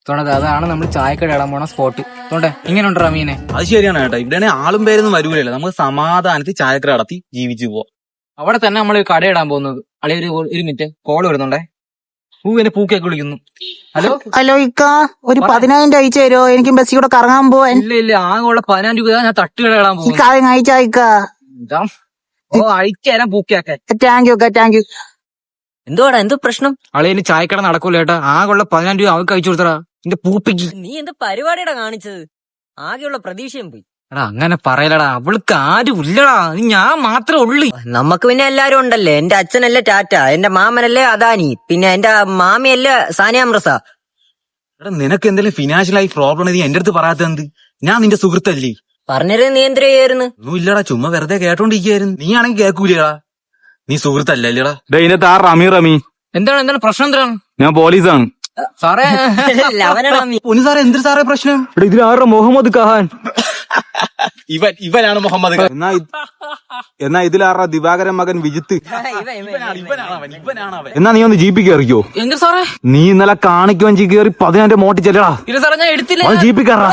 തോണ്ടത് അതാണ് നമ്മൾ ചായക്കട ഇടാൻ പോണ സ്പോട്ട്. തോണ്ടേ ഇങ്ങനെ ഉണ്ടോ മീനെ? അത് ശരിയാണ് കേട്ടോ. ഇവിടെ ആളും പേരൊന്നും വരൂലല്ലോ. നമുക്ക് സമാധാനത്തിൽ ചായക്കട നടത്തി ജീവിച്ചു പോവാം. അവിടെ തന്നെ നമ്മൾ കട ഇടാൻ പോകുന്നത്. അളി ഒരു മിനിറ്റ് കോള് വരുന്നുണ്ടേ. പൂവിനെ പൂക്കൊക്കെ വിളിക്കുന്നു. ഹലോ ഹലോ ഇക്ക, ഒരു 10,000 അയച്ചു തരുമോ? എനിക്ക് ബസ്സിൽ കൂടെ കറങ്ങാൻ പോവാൻ. ഇല്ല ആകെ ഉള്ള 10,000 രൂപ ഞാൻ തട്ടുകട ഇടാൻ പോകുന്നു. ഇക്ക അയച്ചാ ഇക്ക. ഓ അയച്ചുതരാൻ പൂക്കൊക്കെ. താങ്ക് യു ഇക്ക, താങ്ക് യു. എന്തുവാടാ, എന്തോ പ്രശ്നം? അളിയന് ചായക്കട നടക്കൂല ചേട്ടാ. ആകെ ഉള്ള 10,000 രൂപ അവർക്ക് അയച്ചു കൊടുത്തടാ. എന്റെ പൂപ്പിക്ക്. നീ എന്ത് പരിപാടിയുടെ കാണിച്ചത്? ആകെയുള്ള പ്രതീക്ഷയും പോയി. എടാ അങ്ങനെ പറയലടാ, അവൾക്ക് ആരും ഇല്ലടാ, ഞാൻ മാത്രമേ ഉള്ളു. നമുക്ക് പിന്നെ എല്ലാരും ഉണ്ടല്ലേ. എന്റെ അച്ഛനല്ലേ ടാറ്റ, എന്റെ മാമനല്ലേ അദാനി, പിന്നെ എന്റെ മാമിയല്ലേ സാനിയ മിർസ. എടാ നിനക്ക് എന്തെങ്കിലും ഫിനാൻഷ്യലായി പ്രോബ്ലം നീ എന്റെ അടുത്ത് പറയാത്ത എന്ത്? ഞാൻ നിന്റെ സുഹൃത്തല്ലേ? പറഞ്ഞിരുന്നു നീ എന്തിനു ചെയ്യായിരുന്നു? ഒന്നും ഇല്ലടാ, ചുമ്മാ വെറുതെ കേട്ടോണ്ടിരിക്കായിരുന്നു. നീ ആണെങ്കിൽ കേൾക്കൂലടാ. നീ സുഹൃത്തല്ലേടാ. ഇതിനകത്ത് ആ റമി എന്താണ് പ്രശ്നം? എന്താണ്? ഞാൻ പോലീസാണ് സാറേ. അവനടാ നീ. പൊന്നു സാറേ, എന്തൊരു സാറേ പ്രശ്നം? ഇവിടെ ഇതിൽ ആരുടെ മുഹമ്മദ് ഖാൻ? ഇവനാണ് മുഹമ്മദ് ഖാൻ. എന്നാ ഇതിലാറാ ദിവാകരൻ മകൻ വിജിത്ത്? ഇവനാണ് അവൻ. എന്നാ നീ ഒന്ന് ജീപ്പി കയറിക്കോ. എന്ത് സാറേ? നീ ഇന്നലെ കാണിക്കുവാൻ കയറി 10,000 മോട്ടി ചെല്ലടാ. ഇല്ല സാറേ, ഞാൻ എടുത്തില്ല. ജീപ്പി കയറാ.